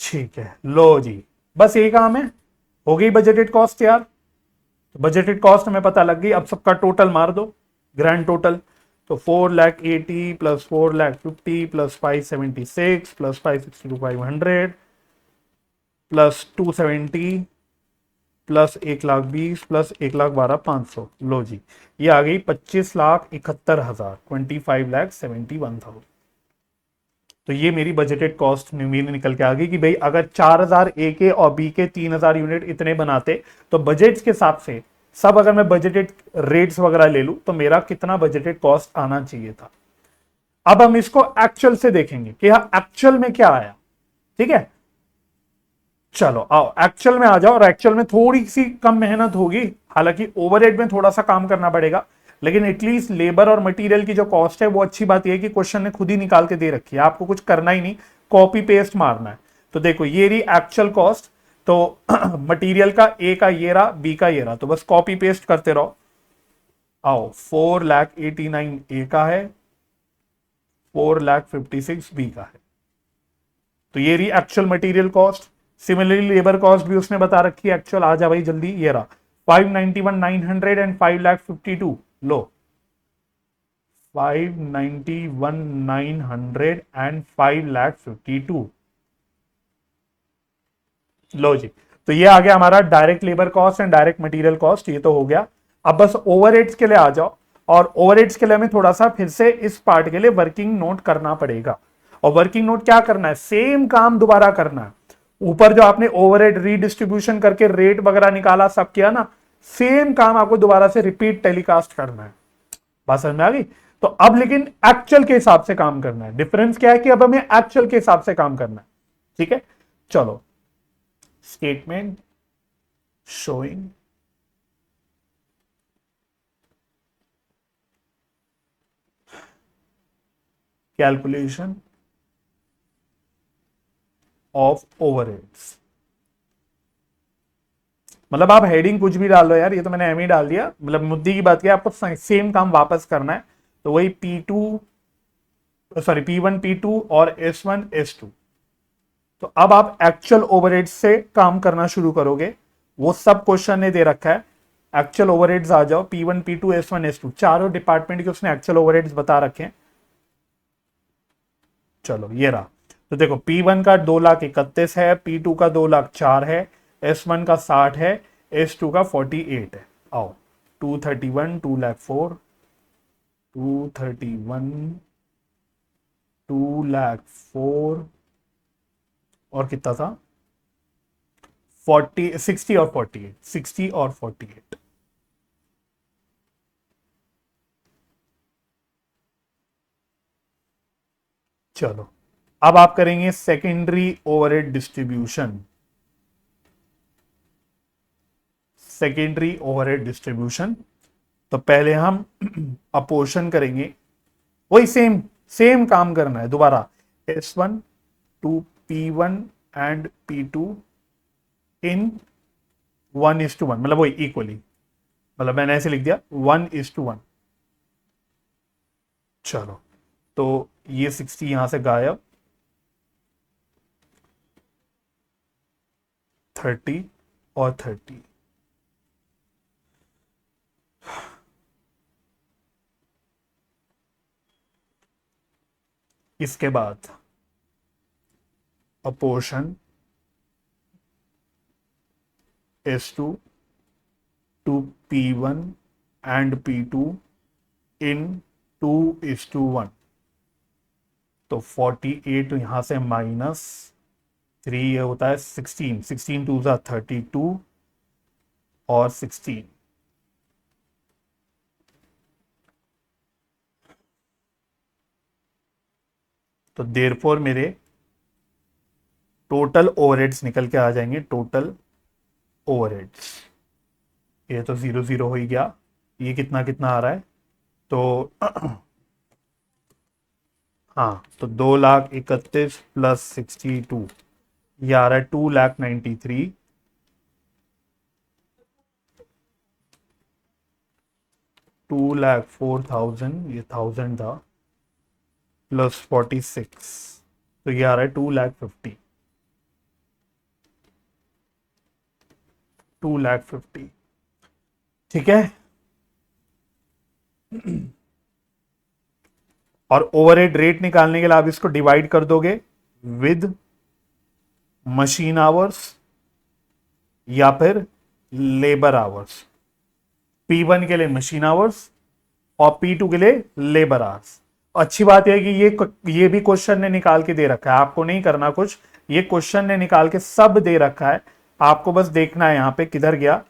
ठीक है। लो जी, बस यही काम है, हो गई बजटेड कॉस्ट यार। तो बजटेड कॉस्ट हमें पता लग गई। अब सबका टोटल मार दो, ग्रैंड टोटल। तो 4,80,000 plus 4,50,000 plus 576 plus 562,500 plus 270 plus 1,20,000 plus 1,12,500। लो जी, ये आ गई 25,71,000, 25,71,000। तो ये मेरी बजटेड कॉस्ट मेरी निकल के आ गई कि भाई अगर 4,000 ए के और बी के 3,000 यूनिट इतने बनाते, तो बजट के हिसाब से सब अगर मैं बजटेड रेट्स वगैरह ले लूं तो मेरा कितना बजटेड कॉस्ट आना चाहिए था। अब हम इसको एक्चुअल से देखेंगे कि एक्चुअल में क्या आया। ठीक है, चलो आओ एक्चुअल में आ जाओ। और एक्चुअल में थोड़ी सी कम मेहनत होगी, हालांकि ओवरहेड में थोड़ा सा काम करना पड़ेगा, लेकिन एटलीस्ट लेबर और मटेरियल की जो कॉस्ट है वो अच्छी बात यह है कि क्वेश्चन ने खुद ही निकाल के दे रखी है, आपको कुछ करना ही नहीं, कॉपी पेस्ट मारना है। तो देखो ये रही एक्चुअल कॉस्ट। तो मटेरियल का ए का ये रहा, बी का ये रहा, तो बस कॉपी पेस्ट करते रहो। आओ, 4,89,000 ए का है, 4,56,000 बी का है। तो ये रही actual material cost. Similarly labour cost भी उसने बता रखी है एक्चुअल। आ जा भाई जल्दी, ये रहा 591,900 एंड 5,52,000। Low, 591,900 and 5,52,000। लो जी, तो ये आ गया हमारा direct labour cost and direct material cost, ये तो हो गया। अब बस ओवरहेड्स के लिए आ जाओ। और ओवरहेड्स के लिए हमें थोड़ा सा फिर से इस पार्ट के लिए वर्किंग नोट करना पड़ेगा। और वर्किंग नोट क्या करना है, सेम काम दोबारा करना है। ऊपर जो आपने ओवरहेड रीडिस्ट्रीब्यूशन करके रेट वगैरह निकाला, सब किया ना, सेम काम आपको दोबारा से रिपीट टेलीकास्ट करना है। बात समझ में आ गई। तो अब लेकिन एक्चुअल के हिसाब से काम करना है। डिफरेंस क्या है कि अब हमें एक्चुअल के हिसाब से काम करना है। ठीक है, चलो, statement showing calculation of overheads। मतलब आप हेडिंग कुछ भी डाल लो यार, ये तो मैंने एम ही डाल दिया। मतलब मुद्दे की बात किया, आपको सेम काम वापस करना है। तो वही P2, सॉरी P1 P2 और S1 S2। तो अब आप एक्चुअल ओवरहेड्स से काम करना शुरू करोगे, वो सब क्वेश्चन ने दे रखा है। एक्चुअल ओवरहेड्स आ जाओ, P1 P2 S1 S2, चारों डिपार्टमेंट के उसने एक्चुअल ओवरहेड्स बता रखे हैं। चलो ये रहा। तो देखो P1 का 2,31,000 है, P2 का 2,04,000 है, S1 का 60 है, S2 का 48 है। आओ, 231, 2,04,000, 231, 2,04,000, और कितना था 40 60 और 48 60 और 48। चलो अब आप करेंगे secondary overhead distribution. Secondary overhead distribution, तो पहले हम अपोर्शन करेंगे, वही सेम सेम काम करना है दोबारा। S1 to P1 and P2 इन 1:1, मतलब वही इक्वली, मतलब मैंने ऐसे लिख दिया 1:1। चलो तो ये 60 यहां से गायब, 30 और 30। इसके बाद apportion S2 to P1 and P2 इन 2:1, तो 48 यहां से -3, ये होता है 16, 16 2 ज़ा 32 और 16। तो देयरफॉर मेरे टोटल ओवरहेड्स निकल के आ जाएंगे। टोटल ओवरहेड्स, ये तो 0 0 हो ही गया, ये कितना कितना आ रहा है, तो हाँ, तो 2,31,000 प्लस 62, ये आ रहा है 2,93,000। 2,04,000, ये 1000 था, प्लस 46, तो ये आ रहा है 2,50,000। 2,50,000, ठीक है। और ओवरहेड रेट निकालने के लिए आप इसको डिवाइड कर दोगे विद मशीन आवर्स या फिर लेबर आवर्स। P1 के लिए मशीन आवर्स और P2 के लिए लेबर आवर्स। अच्छी बात यह है कि ये भी क्वेश्चन ने निकाल के दे रखा है, आपको नहीं करना कुछ, ये क्वेश्चन ने निकाल के सब दे रखा है, आपको बस देखना है यहां पे किधर गया,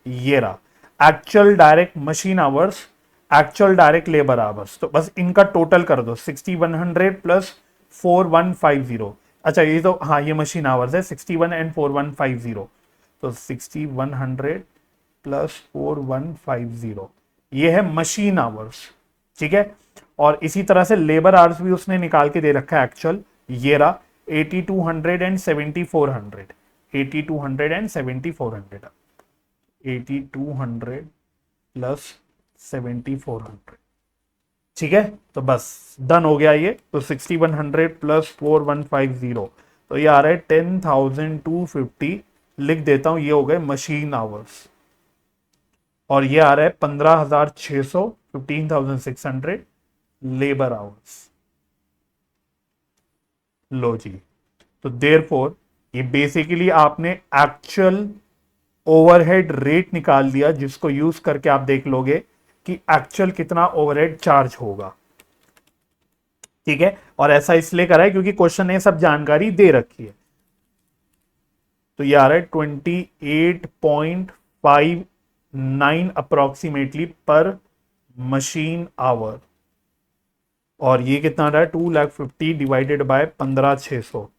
ये रहा actual direct machine hours, actual direct labour hours. तो बस इनका टोटल कर दो 6100 प्लस 4150। अच्छा ये तो हाँ, ये मशीन आवर्स है 61 एंड 4150, तो 6100 प्लस 4150, ये है मशीन आवर्स, ठीक है। और इसी तरह से लेबर आवर्स भी उसने निकाल के दे रखा है एक्चुअल, ये रहा 8200 एंड 7400, 8200 एंड 7400, 8200 प्लस 7400, ठीक है। तो बस डन हो गया ये, तो 6100 प्लस 4150, तो ये आ रहा है 10,250, लिख देता हूं, ये हो गए मशीन आवर्स। और ये आ रहा है 15,600, 15,600 लेबर आवर्स। लो जी, तो देयरफॉर ये बेसिकली आपने एक्चुअल ओवरहेड रेट निकाल दिया, जिसको यूज करके आप देख लोगे कि एक्चुअल कितना ओवरहेड चार्ज होगा, ठीक है। और ऐसा इसलिए करा है क्योंकि क्वेश्चन ने सब जानकारी दे रखी है। तो ये आ रहा है 28.59 अप्रोक्सीमेटली पर मशीन आवर, और ये कितना आ रहा है 2,50,000 डिवाइडेड बाय 15,600,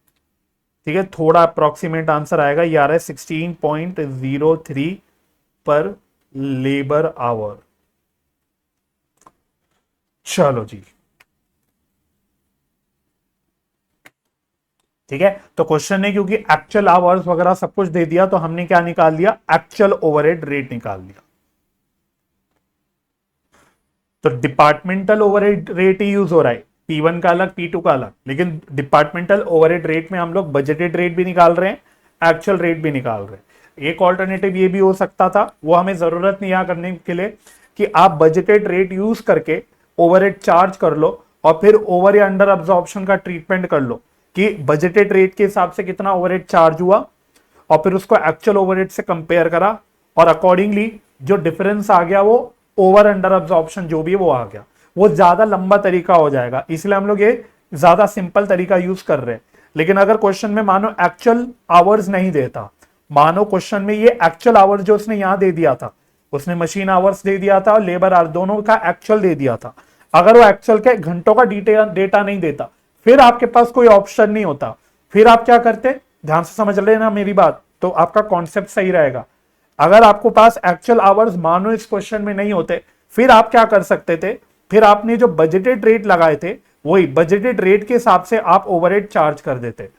ठीक है। थोड़ा अप्रोक्सीमेट आंसर आएगा, ये आ रहा है 16.03 पर लेबर आवर। चलो जी, ठीक है। तो क्वेश्चन ने क्योंकि एक्चुअल आवर्स वगैरह सब कुछ दे दिया, तो हमने क्या निकाल दिया, एक्चुअल ओवरहेड रेट निकाल दिया। तो डिपार्टमेंटल ओवरहेड रेट ही यूज हो रहा है, P1 का अलग P2 का अलग, लेकिन डिपार्टमेंटल ओवरहेड रेट में हम लोग बजटेड रेट भी निकाल रहे हैं, एक्चुअल रेट भी निकाल रहे हैं। एक ऑल्टरनेटिव ये भी हो सकता था, वो हमें जरूरत नहीं यहां करने के लिए, कि आप बजटेड रेट यूज करके ओवरहेड चार्ज कर लो और फिर ओवर या अंडर अब्जॉर्प्शन का ट्रीटमेंट कर लो कि बजटेड रेट के हिसाब से कितना ओवरहेड चार्ज हुआ, और फिर उसको एक्चुअल ओवरहेड से कंपेयर करा, और अकॉर्डिंगली जो डिफरेंस आ गया वो ओवर अंडर अब्जॉर्प्शन जो भी है वो आ गया। वो ज्यादा लंबा तरीका हो जाएगा, इसलिए हम लोग ये ज्यादा सिंपल तरीका यूज कर रहे हैं। लेकिन अगर क्वेश्चन में मानो एक्चुअल आवर्स नहीं देता, मानो क्वेश्चन में ये एक्चुअल आवर्स जो उसने यहां दे दिया था, उसने मशीन आवर्स दे दिया था और लेबर आवर्स दोनों का एक्चुअल दे दिया था, अगर वो एक्चुअल के घंटों का डेटा नहीं देता, फिर आपके पास कोई ऑप्शन नहीं होता, फिर आप क्या करते, ध्यान से समझ लेना मेरी बात, तो आपका कॉन्सेप्ट सही रहेगा। अगर आपको पास एक्चुअल आवर्स मानो इस क्वेश्चन में नहीं होते, फिर आप क्या कर सकते थे, फिर आपने जो बजटेड रेट लगाए थे वही बजटेड रेट के हिसाब से आप ओवरहेड चार्ज कर देते।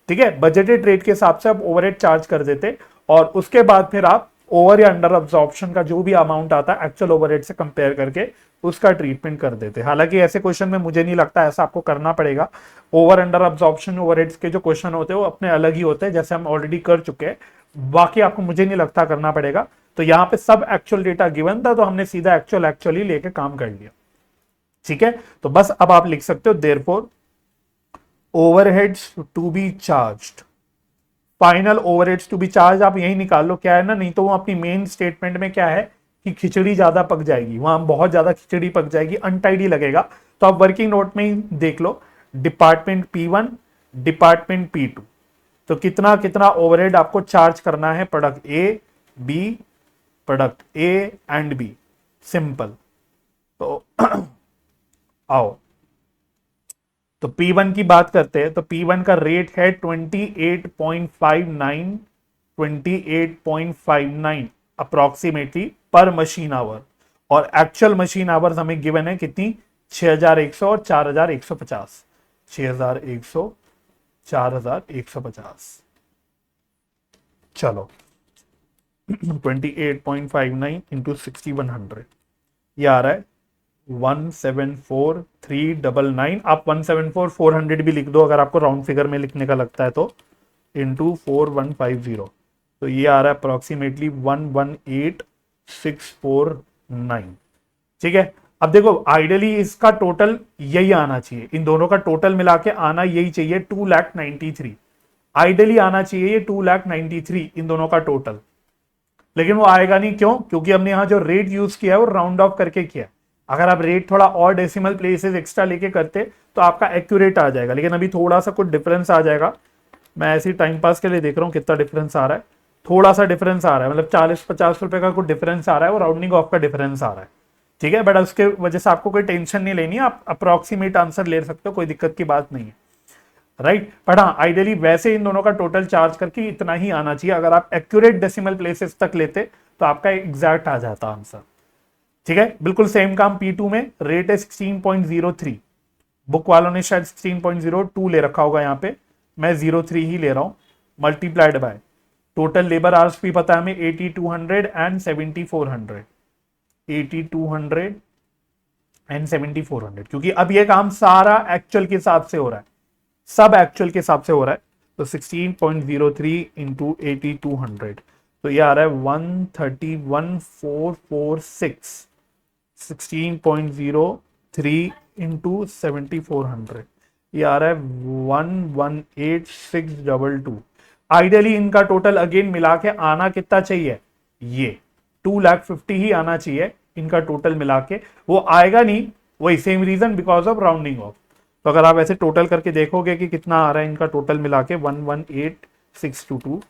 ठीक है, बजटेड रेट के हिसाब से आप ओवरहेड चार्ज कर देते और उसके बाद फिर आप ओवर या अंडर अब्जॉर्प्शन का जो भी अमाउंट आता है एक्चुअल ओवरहेड से कंपेयर करके उसका ट्रीटमेंट कर देते। हालांकि ऐसे क्वेश्चन में मुझे नहीं लगता ऐसा आपको करना पड़ेगा। ओवर अंडर अब्जॉर्प्शन ओवरहेड्स के जो क्वेश्चन होते हैं वो अपने अलग ही होते हैं, जैसे हम ऑलरेडी कर चुके हैं, बाकी आपको मुझे नहीं लगता करना पड़ेगा। तो यहाँ पे सब एक्चुअल डेटा गिवन था तो हमने सीधा एक्चुअली लेके काम कर लिया। ठीक है, तो बस अब आप लिख सकते हो therefore overheads to be charged, final overheads to be charged आप यही निकाल लो क्या है ना, नहीं तो वो अपनी मेन स्टेटमेंट में क्या है कि खिचड़ी ज्यादा पक जाएगी, वहां बहुत ज्यादा खिचड़ी पक जाएगी, अनटाइडी लगेगा। तो आप वर्किंग नोट में ही देख लो, डिपार्टमेंट P1 डिपार्टमेंट P2, तो कितना कितना ओवरहेड आपको चार्ज करना है product A B, product A and B, simple. तो आओ तो P1 की बात करते हैं, तो P1 का रेट है 28.59 28.59 अप्रोक्सीमेटली पर मशीन आवर, और एक्चुअल मशीन आवर्स हमें गिवन है कितनी, 6100 और 4150, 6100 4150। चलो 28.59 इंटू 6100 ये आ रहा है 174,399। आप 174,400 भी लिख दो अगर आपको राउंड फिगर में लिखने का लगता है तो, इंटू 4150, तो ये आ रहा है अप्रोक्सीमेटली 118,649। ठीक है, अब देखो आइडियली इसका टोटल यही आना चाहिए, इन दोनों का टोटल मिला के आना यही चाहिए 2,93,000, आइडियली आना चाहिए ये 2,93,000 इन दोनों का टोटल, लेकिन वो आएगा नहीं। क्यों? क्योंकि हमने यहां जो रेट यूज किया है वो राउंड ऑफ करके किया। अगर आप रेट थोड़ा और डेसिमल प्लेसेस एक्स्ट्रा लेके करते तो आपका एक्यूरेट आ जाएगा, लेकिन अभी थोड़ा सा कुछ डिफरेंस आ जाएगा। मैं ऐसे टाइम पास के लिए देख रहा हूँ कितना डिफरेंस आ रहा है, थोड़ा सा डिफरेंस आ रहा है, मतलब 40-50 रुपए का कुछ डिफरेंस आ रहा है, वो राउंडिंग ऑफ का डिफरेंस आ रहा है। ठीक है, बट उसके वजह से आपको कोई टेंशन नहीं लेनी है, आप अप्रोक्सीमेट आंसर ले सकते हो, कोई दिक्कत की बात नहीं है। राइट, बट हाँ आइडियली वैसे इन दोनों का टोटल चार्ज करके इतना ही आना चाहिए। अगर आप एक्यूरेट डेसिमल प्लेसेस तक लेते तो आपका एग्जैक्ट आ जाता आंसर। ठीक है, बिल्कुल सेम काम P2 में, रेट है 16.03, बुक वालों ने शायद 16.02 ले रखा होगा, यहाँ पे मैं 03 ही ले रहा हूं, multiplied by total labour hours भी पता है हमें 8200 एंड 7400, 8200 एंड 7400, क्योंकि अब ये काम सारा एक्चुअल के हिसाब से हो रहा है, सब एक्चुअल के हिसाब से हो रहा है। तो 16.03 इंटू 8200, तो ये आ रहा है 131,446, 16.03 इंटू 7400, ये आ रहा है 118,622। आइडियली इनका टोटल अगेन मिला के आना कितना चाहिए, ये 2,50,000 ही आना चाहिए इनका टोटल मिला के, वो आएगा नहीं, वही same reason because of rounding off. तो अगर आप ऐसे टोटल करके देखोगे कि कितना आ रहा है इनका टोटल मिला के 118,622,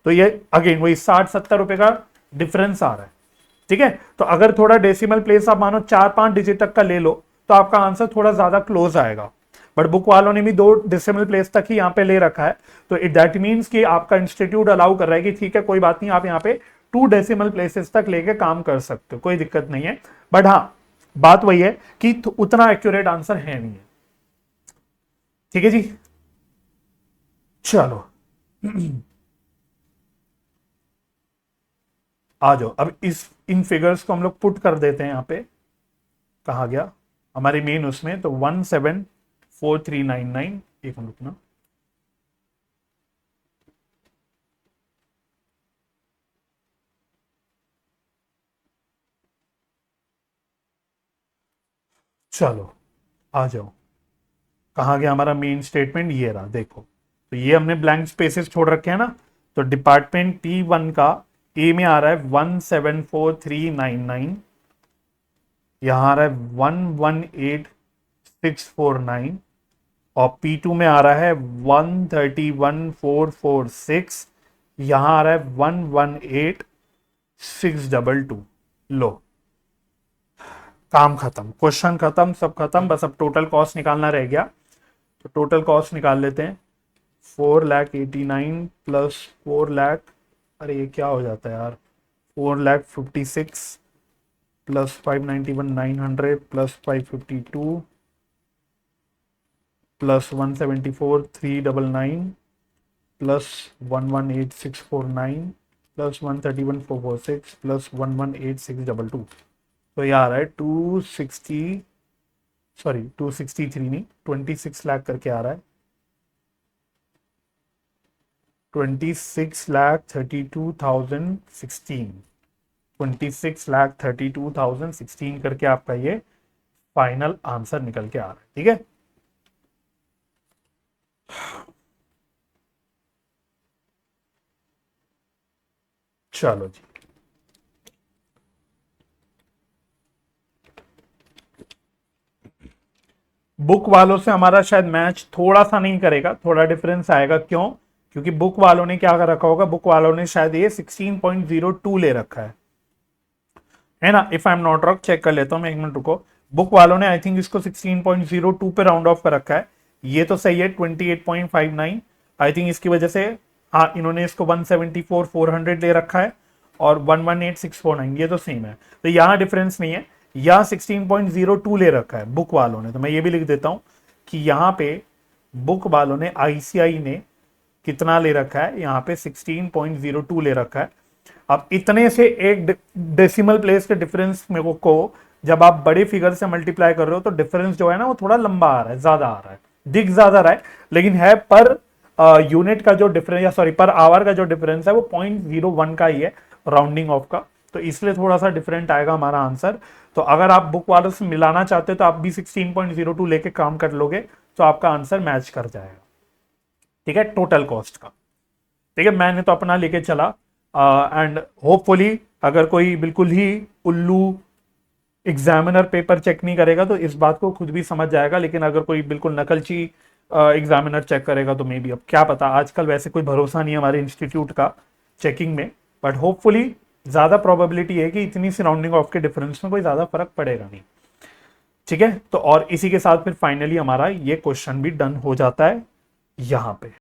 तो ये अगेन वही 60-70 रुपए का डिफरेंस आ रहा है। ठीक है, तो अगर थोड़ा डेसिमल प्लेस आप मानो 4-5 डिजिट तक का ले लो तो आपका आंसर थोड़ा ज्यादा क्लोज आएगा, बट बुक वालों ने भी 2 डेसिमल प्लेस तक ही यहाँ पे ले रखा है, तो इट दैट मीन्स कि आपका इंस्टीट्यूट अलाउ कर रहा है कि ठीक है कोई बात नहीं, आप यहाँ पे 2 डेसिमल प्लेसेस तक लेके काम कर सकते हो, कोई दिक्कत नहीं है। बट हाँ बात वही है कि उतना एक्यूरेट आंसर है नहीं है। ठीक है जी, चलो आ जाओ अब इन फिगर्स को हम लोग पुट कर देते हैं यहाँ पे, कहा गया हमारे मेन उसमें, तो 174,399, एक मिनट ना, चलो आ जाओ, कहा गया हमारा मेन स्टेटमेंट, ये रहा देखो। तो ये हमने ब्लैंक स्पेसेस छोड़ रखे हैं ना, तो डिपार्टमेंट P1 का ए में आ रहा है 174,399, यहां आ रहा है 118,649, और P2 में आ रहा है 131,446, यहां आ रहा है 118,622। लो, काम खत्म, क्वेश्चन खत्म, सब खत्म, बस अब टोटल कॉस्ट निकालना रह गया। तो टोटल कॉस्ट निकाल लेते हैं। 4,89,000 प्लस 4,00,000, अरे ये क्या हो जाता है यार, 4,56,000 plus 591,900 plus 552 plus 174,399 plus 118,649 plus 131,446 plus 118,622। तो ये आ रहा है 263 नहीं, 26 लाख करके आ रहा है। 26,32,016, 26,32,016 करके आपका ये फाइनल आंसर निकल के आ रहा है। ठीक है, चलो जी। बुक वालों से हमारा शायद मैच थोड़ा सा नहीं करेगा, थोड़ा डिफरेंस आएगा। क्यों? क्योंकि बुक वालों ने क्या कर रखा होगा, बुक वालों ने शायद ये 16.02 ले रखा है ना। If I am not wrong, check कर लेता हूं मैं, एक मिनट रुको। बुक वालों ने आई थिंक इसको 16.02 पे राउंड ऑफ कर रखा है। ये तो सही है, 28.59। आई थिंक इसकी वजह से हाँ, इन्होंने इसको 174,400 ले रखा है और 118,649, ये तो सेम है। तो यहाँ डिफरेंस नहीं है, यहाँ 16.02 ले रखा है बुक वालों ने। तो मैं ये भी लिख देता हूं कि यहाँ पे बुक वालों ने, आईसीआई ने कितना ले रखा है, यहाँ पे 16.02 ले रखा है। अब इतने से एक डेसिमल प्लेस के डिफरेंस मेरे को जब आप बड़े फिगर से मल्टीप्लाई कर रहे हो तो डिफरेंस जो है ना वो थोड़ा लंबा आ रहा है, ज्यादा आ रहा है, दिख ज्यादा रहा है, लेकिन है पर यूनिट का जो डिफरेंस, या सॉरी पर आवर का जो डिफरेंस है वो 0.01 का ही है, राउंडिंग ऑफ का। तो इसलिए थोड़ा सा डिफरेंट आएगा हमारा आंसर। तो अगर आप बुक वालों से मिलाना चाहते हो तो आप भी 16.02 लेके काम कर लोगे तो आपका आंसर मैच कर जाएगा। ठीक है, टोटल कॉस्ट का। ठीक है, मैंने तो अपना लेके चला, एंड होपफुली अगर कोई बिल्कुल ही उल्लू एग्जामिनर पेपर चेक नहीं करेगा तो इस बात को खुद भी समझ जाएगा, लेकिन अगर कोई बिल्कुल नकलची एग्जामिनर चेक करेगा तो मे बी, अब क्या पता, आजकल वैसे कोई भरोसा नहीं है हमारे इंस्टीट्यूट का चेकिंग में, बट होपफुली ज्यादा प्रोबेबिलिटी है कि इतनी सराउंडिंग ऑफ के डिफरेंस में कोई ज्यादा फर्क पड़ेगा नहीं। ठीक है, तो और इसी के साथ फिर फाइनली हमारा ये क्वेश्चन भी डन हो जाता है यहां पे।